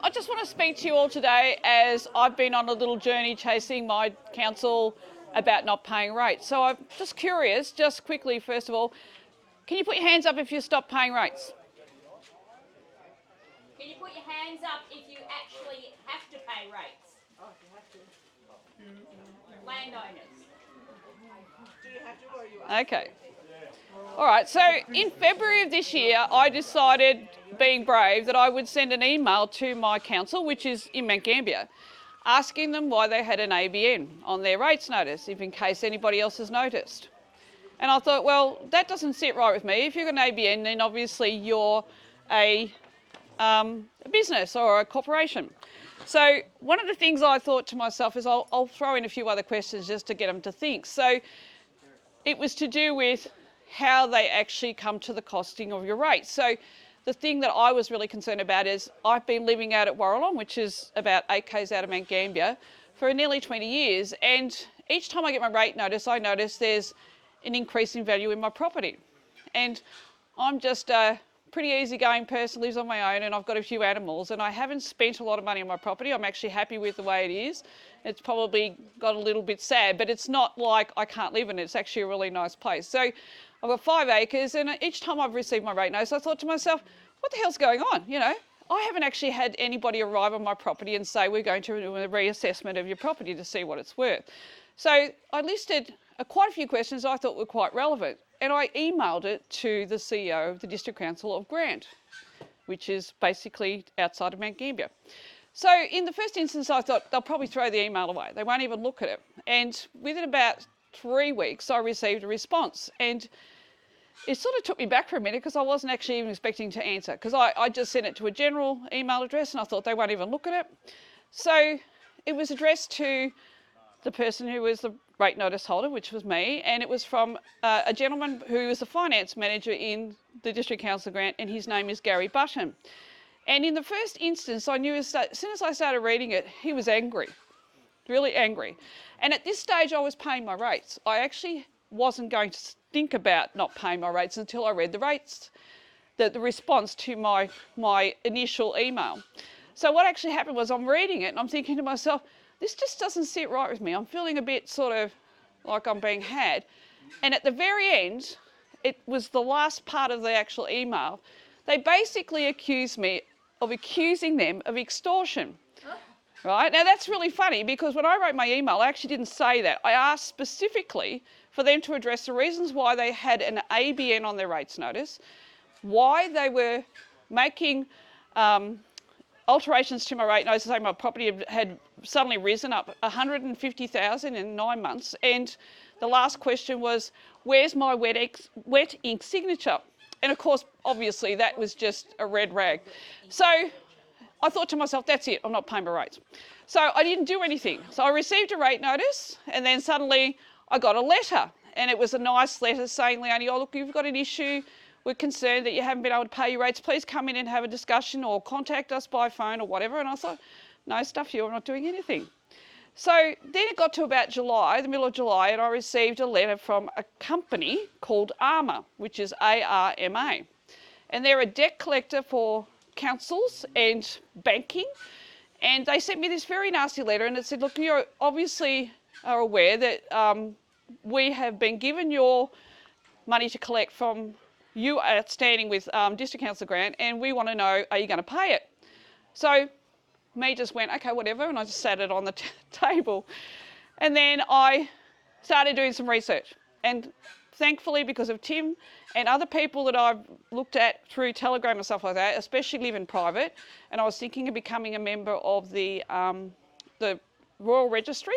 I just want to speak to you all today as I've been on a little journey chasing my council about not paying rates. So I'm just curious, just quickly, first of all, can you put your hands up if you stop paying rates? Can you put your hands up if you actually have to pay rates? Oh, you have to. Landowners. Do you have to or you Okay. All right, so in February of this year, I decided, being brave, that I would send an email to my council, which is in Mount Gambier, asking them why they had an ABN on their rates notice, if in case anybody else has noticed. And I thought, well, that doesn't sit right with me. If you've got an ABN, then obviously you're a business or a corporation. So one of the things I thought to myself is I'll throw in a few other questions just to get them to think. So it was to do with how they actually come to the costing of your rates. So the thing that I was really concerned about is I've been living out at Warralong, which is about 8 k's out of Mount Gambier, for nearly 20 years. And each time I get my rate notice, I notice there's an increase in value in my property. And I'm just a pretty easygoing person, lives on my own, and I've got a few animals, and I haven't spent a lot of money on my property. I'm actually happy with the way it is. It's probably got a little bit sad, but it's not like I can't live in it. It's actually a really nice place. So I've got 5 acres, and each time I've received my rate notice, I thought to myself, what the hell's going on? You know, I haven't actually had anybody arrive on my property and say, we're going to do a reassessment of your property to see what it's worth. So I listed quite a few questions I thought were quite relevant, and I emailed it to the CEO of the District Council of Grant, which is basically outside of Mount Gambier. So in the first instance, I thought they'll probably throw the email away. They won't even look at it. And within about 3 weeks, I received a response. And it sort of took me back for a minute because I wasn't actually even expecting to answer, because I just sent it to a general email address and I thought they won't even look at it. So it was addressed to the person who was the rate notice holder, which was me, and it was from a gentleman who was the finance manager in the District Council Grant, and his name is Gary Button. And in the first instance, I knew as soon as I started reading it, he was angry, really angry. And at this stage, I was paying my rates. I actually wasn't going to think about not paying my rates until I read the rates, the response to my initial email. So what actually happened was I'm reading it and I'm thinking to myself, this just doesn't sit right with me. I'm feeling a bit sort of like I'm being had. And at the very end, it was the last part of the actual email, they basically accused me of accusing them of extortion. Right? Now that's really funny because when I wrote my email, I actually didn't say that. I asked specifically for them to address the reasons why they had an ABN on their rates notice, why they were making alterations to my rate notice, saying my property had suddenly risen up 150,000 in 9 months. And the last question was, where's my wet ink signature? And of course, obviously, that was just a red rag. So I thought to myself, that's it, I'm not paying my rates. So I didn't do anything. So I received a rate notice, and then suddenly I got a letter. And it was a nice letter saying, Leonie, oh, look, you've got an issue. We're concerned that you haven't been able to pay your rates. Please come in and have a discussion or contact us by phone or whatever. And I thought, no, stuff you, I'm not doing anything. So then it got to about July, the middle of July, and I received a letter from a company called ARMA, which is ARMA. And they're a debt collector for councils and banking. And they sent me this very nasty letter, and it said, look, you obviously are aware that we have been given your money to collect from you outstanding with District Council Grant, and we want to know, are you going to pay it? So me just went, okay, whatever, and I just sat it on the table. And then I started doing some research. And thankfully, because of Tim and other people that I've looked at through Telegram and stuff like that, especially live in private, and I was thinking of becoming a member of the Royal Registry.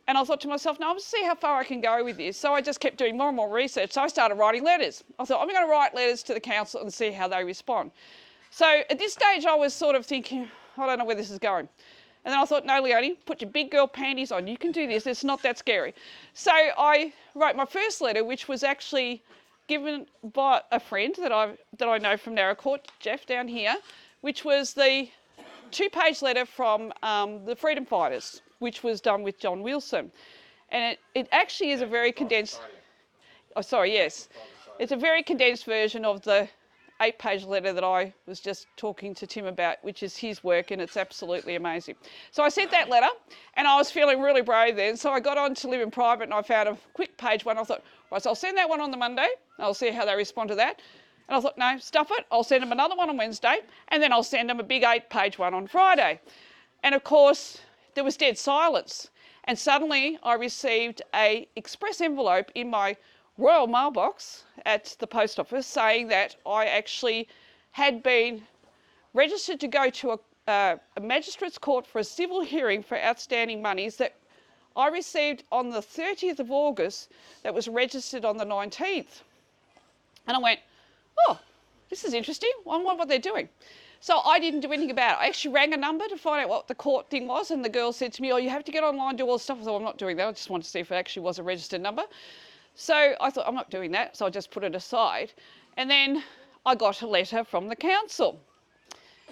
And I thought to myself, no, I'll see how far I can go with this. So I just kept doing more and more research. So I started writing letters. I thought, I'm going to write letters to the council and see how they respond. So at this stage, I was sort of thinking, I don't know where this is going. And then I thought, no, Leonie, put your big girl panties on. You can do this. It's not that scary. So I wrote my first letter, which was actually given by a friend that I know from Narra Court, Jeff down here, which was the 2-page letter from the Freedom Fighters, which was done with John Wilson. And it actually is a very condensed... Oh, sorry, yes. It's a very condensed version of the 8-page letter that I was just talking to Tim about, which is his work, and it's absolutely amazing. So I sent that letter, and I was feeling really brave then, so I got on to Live in Private, and I found a quick page one. I thought, right, so I'll send that one on the Monday, and I'll see how they respond to that. And I thought, no, stuff it, I'll send them another one on Wednesday, and then I'll send them a big 8-page one on Friday. And of course, there was dead silence. And suddenly I received an express envelope in my Royal mailbox at the post office saying that I actually had been registered to go to a magistrate's court for a civil hearing for outstanding monies that I received on the 30th of August that was registered on the 19th. And I went, oh, this is interesting. I wonder what they're doing. So I didn't do anything about it. I actually rang a number to find out what the court thing was, and the girl said to me, oh, you have to get online, do all the stuff. I thought, I'm not doing that. I just wanted to see if it actually was a registered number. So I thought, I'm not doing that, so I just put it aside. And then I got a letter from the council.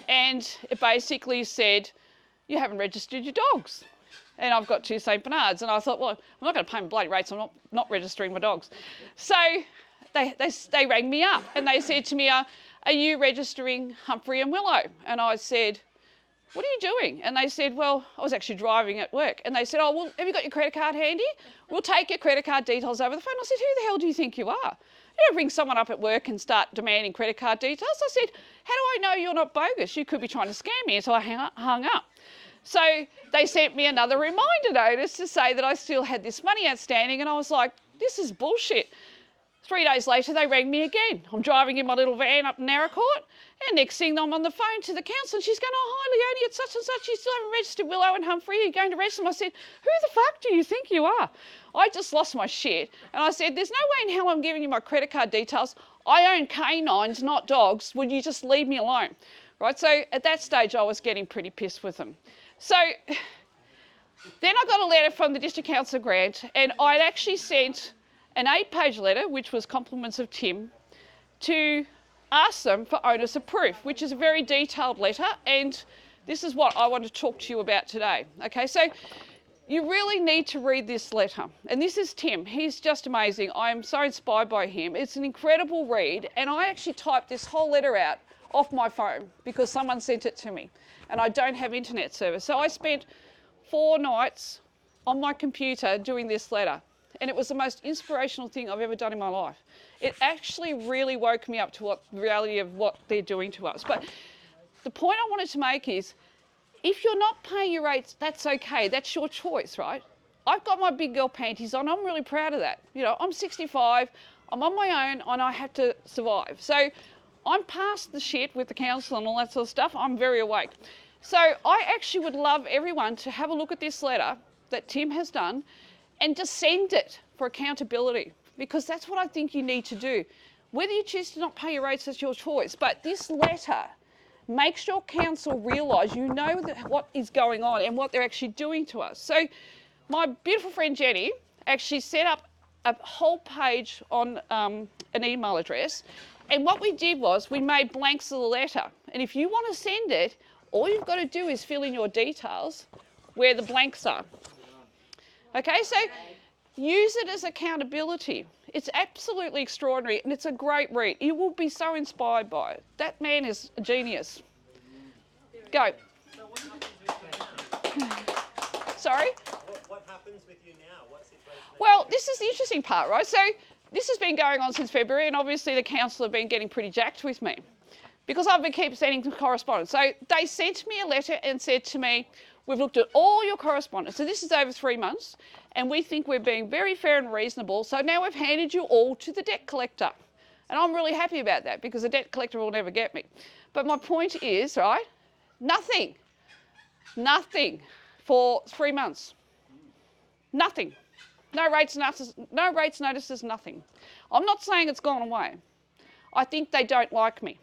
And it basically said, you haven't registered your dogs. And I've got 2 St Bernards. And I thought, well, I'm not going to pay my bloody rates, I'm not registering my dogs. So they rang me up and they said to me, are you registering Humphrey and Willow? And I said, what are you doing? And they said, well, I was actually driving at work. And they said, oh, well, have you got your credit card handy? We'll take your credit card details over the phone. I said, who the hell do you think you are? You don't bring someone up at work and start demanding credit card details. I said, how do I know you're not bogus? You could be trying to scam me. So I hung up. So they sent me another reminder notice to say that I still had this money outstanding. And I was like, this is bullshit. 3 days later, they rang me again. I'm driving in my little van up in Narracourt, and next thing I'm on the phone to the council, and she's going, oh, hi, Leonie, it's such and such. You still haven't registered Willow and Humphrey. Are you going to register them? I said, who the fuck do you think you are? I just lost my shit. And I said, there's no way in hell I'm giving you my credit card details. I own canines, not dogs. Would you just leave me alone? Right, so at that stage, I was getting pretty pissed with them. So then I got a letter from the District Council grant, and I'd actually sent an 8-page letter, which was compliments of Tim, to ask them for onus of proof, which is a very detailed letter, and this is what I want to talk to you about today. Okay, so you really need to read this letter, and this is Tim. He's just amazing. I am so inspired by him. It's an incredible read, and I actually typed this whole letter out off my phone because someone sent it to me, and I don't have internet service. So I spent 4 nights on my computer doing this letter. And it was the most inspirational thing I've ever done in my life. It actually really woke me up to what the reality of what they're doing to us. But the point I wanted to make is, if you're not paying your rates, that's okay. That's your choice, right? I've got my big girl panties on. I'm really proud of that. You know, I'm 65. I'm on my own, and I have to survive. So I'm past the shit with the council and all that sort of stuff. I'm very awake. So I actually would love everyone to have a look at this letter that Tim has done and just send it for accountability, because that's what I think you need to do. Whether you choose to not pay your rates, that's your choice. But this letter makes your council realise you know what is going on and what they're actually doing to us. So my beautiful friend Jenny actually set up a whole page on an email address. And what we did was we made blanks of the letter. And if you want to send it, all you've got to do is fill in your details where the blanks are. Okay, so use it as accountability. It's absolutely extraordinary, and it's a great read. You will be so inspired by it. That man is a genius. Go. Sorry? What happens with you now? What situation? Well, this is the interesting part, right? So this has been going on since February, and obviously the council have been getting pretty jacked with me because I've been keep sending correspondence. So they sent me a letter and said to me, we've looked at all your correspondence. So this is over 3 months, and we think we're being very fair and reasonable. So now we've handed you all to the debt collector. And I'm really happy about that because the debt collector will never get me. But my point is, right, nothing for 3 months. Nothing. No rates notices, nothing. I'm not saying it's gone away. I think they don't like me.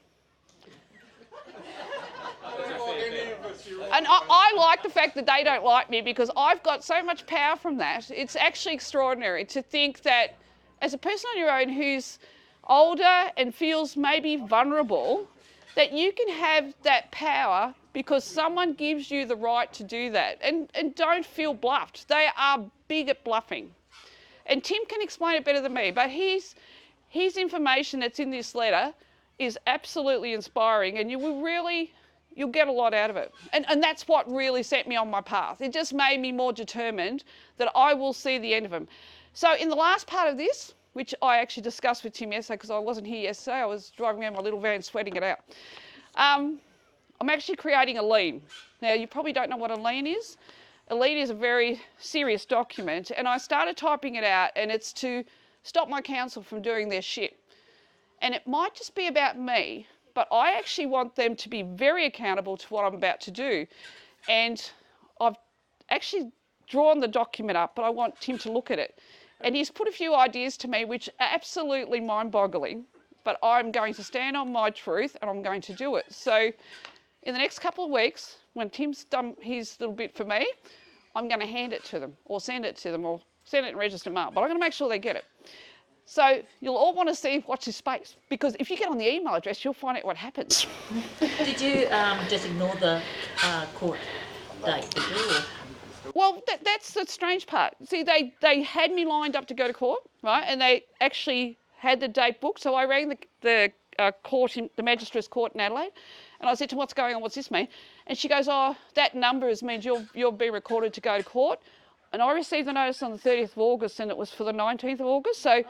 And I like the fact that they don't like me because I've got so much power from that. It's actually extraordinary to think that as a person on your own who's older and feels maybe vulnerable, that you can have that power because someone gives you the right to do that. And don't feel bluffed. They are big at bluffing. And Tim can explain it better than me, but he's his information that's in this letter is absolutely inspiring, and you'll get a lot out of it. And that's what really set me on my path. It just made me more determined that I will see the end of him. So in the last part of this, which I actually discussed with Tim yesterday because I wasn't here yesterday, I was driving around my little van sweating it out. I'm actually creating a lien. Now, you probably don't know what a lien is. A lien is a very serious document, and I started typing it out, and it's to stop my council from doing their shit. And it might just be about me, but I actually want them to be very accountable to what I'm about to do. And I've actually drawn the document up, but I want Tim to look at it. And he's put a few ideas to me which are absolutely mind-boggling, but I'm going to stand on my truth and I'm going to do it. So in the next couple of weeks, when Tim's done his little bit for me, I'm going to hand it to them or send it to them or send it in registered mail, but I'm going to make sure they get it. So you'll all want to see watch this space, because if you get on the email address, you'll find out what happens. Did you just ignore the court date, did you? Well, that's the strange part. See, they had me lined up to go to court, right? And they actually had the date booked. So I rang the court, the magistrate's court in Adelaide, and I said to them, "What's going on? What's this mean?" And she goes, "Oh, that number means you'll be recorded to go to court." And I received the notice on the 30th of August, and it was for the 19th of August. So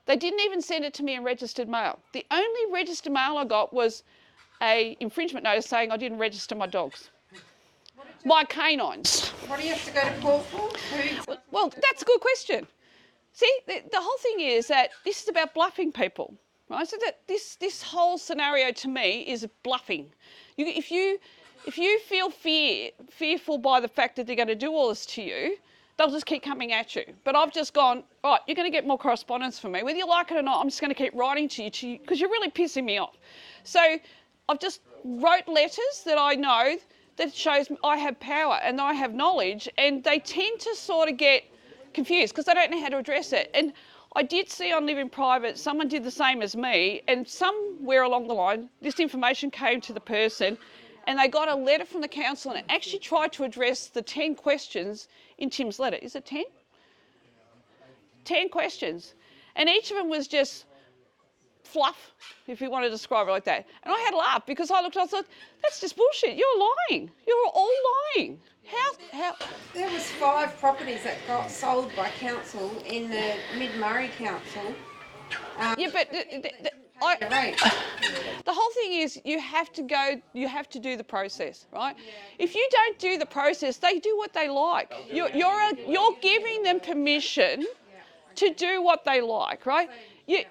they didn't even send it to me in registered mail. The only registered mail I got was a infringement notice saying I didn't register my dogs. My canines. What do you have to go to court for? Well, that's a good question. See, the whole thing is that this is about bluffing people, right? So that this whole scenario to me is bluffing. If you feel fearful by the fact that they're going to do all this to you, they'll just keep coming at you. But I've just gone, right, you're going to get more correspondence from me. Whether you like it or not, I'm just going to keep writing to you because you're really pissing me off. So I've just wrote letters that I know that shows I have power and I have knowledge, and they tend to sort of get confused because they don't know how to address it. And I did see on Live in Private, someone did the same as me, and somewhere along the line, this information came to the person and they got a letter from the council and it actually tried to address the 10 questions in Tim's letter. Is it 10? 10 questions. And each of them was just fluff, if you want to describe it like that. And I had a laugh because I looked and I thought, that's just bullshit. You're lying. You're all lying. How? There was 5 properties that got sold by council in the Mid-Murray Council. Yeah, but the whole thing is you have to do the process, right? If you don't do the process, they do what they like. You're giving them permission to do what they like, right?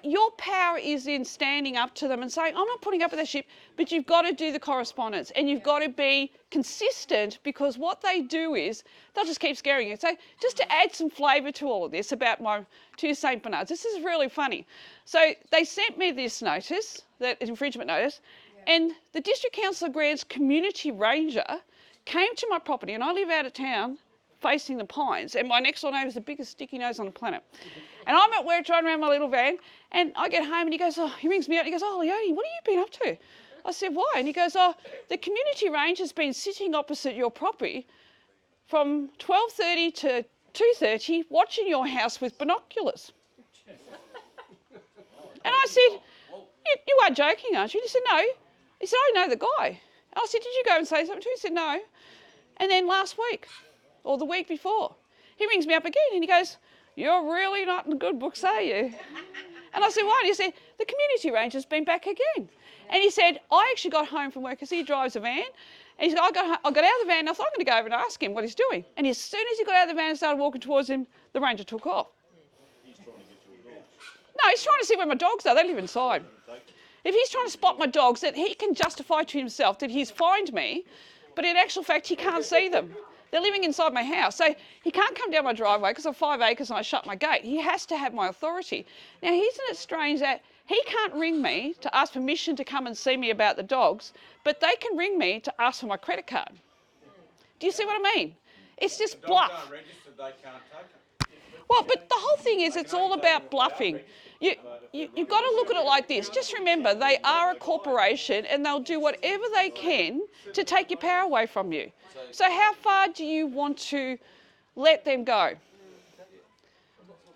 Your power is in standing up to them and saying, I'm not putting up with that shit, but you've got to do the correspondence and you've got to be consistent, because what they do is they'll just keep scaring you. So just to add some flavour to all of this about my 2 St Bernards, this is really funny. So they sent me this notice, that infringement notice, and the District Council of Grant's community ranger came to my property, and I live out of town facing the pines, and my next door neighbour is the biggest sticky nose on the planet. And I'm at work driving around my little van, and I get home and he rings me up and he goes, "Oh, Leonie, what have you been up to?" I said, "Why?" And he goes, "Oh, the community ranger's been sitting opposite your property from 12:30 to 2:30 watching your house with binoculars." And I said, you are joking, aren't you? And he said, "No." He said, "I know the guy." And I said, "Did you go and say something to him?" He said, "No." And then last week, or the week before, he rings me up again and he goes, "You're really not in the good books, are you?" And I said, "Why?" And he said, "The community ranger's been back again." And he said, "I actually got home from work," because he drives a van, and he said, I got out of the van and I thought, I'm going to go over and ask him what he's doing. And as soon as he got out of the van and started walking towards him, the ranger took off. No, he's trying to see where my dogs are. They live inside. If he's trying to spot my dogs, that he can justify to himself that he's fined me, but in actual fact, he can't see them. They're living inside my house. So he can't come down my driveway because I've 5 acres and I shut my gate. He has to have my authority. Now, isn't it strange that he can't ring me to ask permission to come and see me about the dogs, but they can ring me to ask for my credit card? Do you see what I mean? It's just bluff. Well, but the whole thing is it's all about bluffing. You've got to look at it like this. Just remember, they are a corporation and they'll do whatever they can to take your power away from you. So how far do you want to let them go?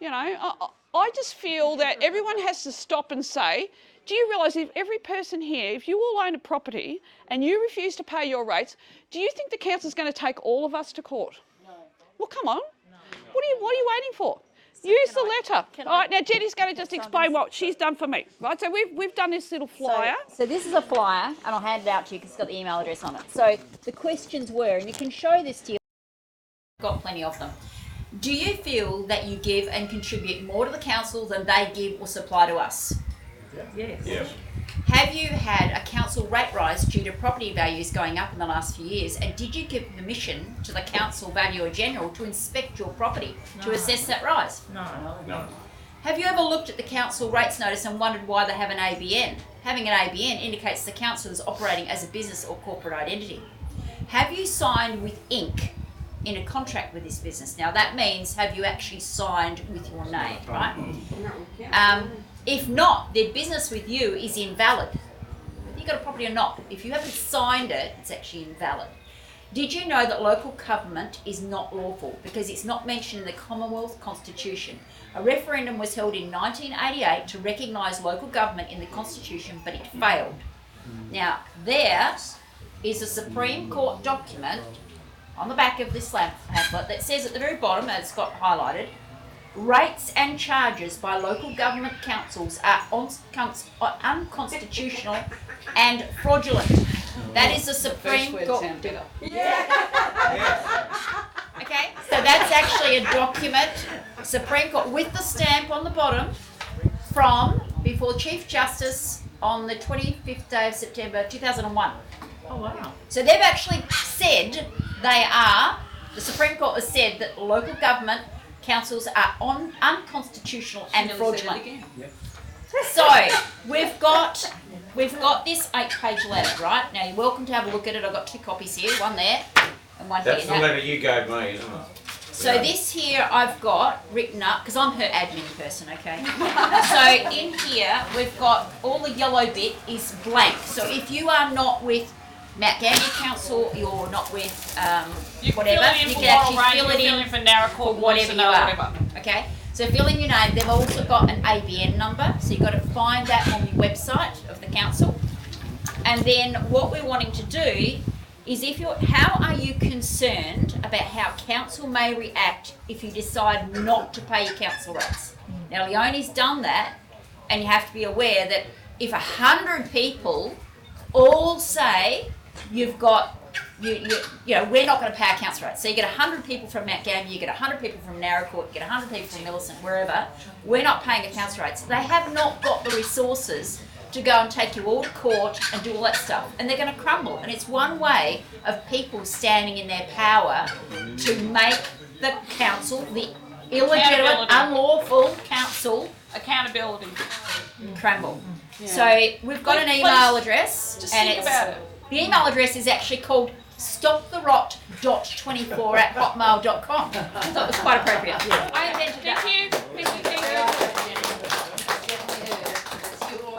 You know, I just feel that everyone has to stop and say, do you realise if every person here, if you all own a property and you refuse to pay your rates, do you think the council's going to take all of us to court? No. Well, come on. No. What are you waiting for? Use the letter. All right, now Jenny's going to just explain what she's done for me. Right, so we've done this little flyer. So this is a flyer, and I'll hand it out to you because it's got the email address on it. So the questions were, and you can show this to you. Got plenty of them. Do you feel that you give and contribute more to the council than they give or supply to us? Yes. Yes. Have you had a council rate rise due to property values going up in the last few years? And did you give permission to the council valuer general to inspect your property to assess that rise? No. No. Have you ever looked at the council rates notice and wondered why they have an ABN? Having an ABN indicates the council is operating as a business or corporate identity. Have you signed with Inc. in a contract with this business? Now that means, have you actually signed with your name, right? If not, their business with you is invalid. Whether you've got a property or not, if you haven't signed it, it's actually invalid. Did you know that local government is not lawful because it's not mentioned in the Commonwealth Constitution? A referendum was held in 1988 to recognise local government in the Constitution, but it failed. Now, there is a Supreme Court document on the back of this pamphlet that says at the very bottom, as it's got highlighted, rates and charges by local government councils are unconstitutional and fraudulent. That is the Supreme Court. Okay, so that's actually a document, Supreme Court, with the stamp on the bottom from before Chief Justice on the 25th day of September 2001. Oh, wow. So they've actually said the Supreme Court has said that local government councils are unconstitutional and fraudulent. So we've got this 8-page letter, right? Now you're welcome to have a look at it. I've got 2 copies here, one there and one That's here. the letter you gave me, isn't it? So this here I've got written up, because I'm her admin person, okay? So in here we've got all the yellow bit is blank. So if you are not with Mount Gambier Council, you're not with whatever, you can actually fill it in for Narracourt, for whatever you are. Okay? So fill in your name. They've also got an ABN number, so you've got to find that on the website of the council. And then what we're wanting to do is how are you concerned about how council may react if you decide not to pay your council rates? Now Leonie's done that, and you have to be aware that if 100 people all say you've got, you know, we're not going to pay our council rates. So you get 100 people from Mount Gambier, you get 100 people from Narracourt, you get 100 people from Millicent, wherever, we're not paying our council rates. They have not got the resources to go and take you all to court and do all that stuff. And they're going to crumble. And it's one way of people standing in their power to make the council, the illegitimate, unlawful council, Accountability. crumble. Yeah. So we've got an email address. Just think about it. The email address is actually called stoptherot.24@hotmail.com. I thought it was quite appropriate. Yeah. I invented that. Thank you.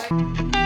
Thank you.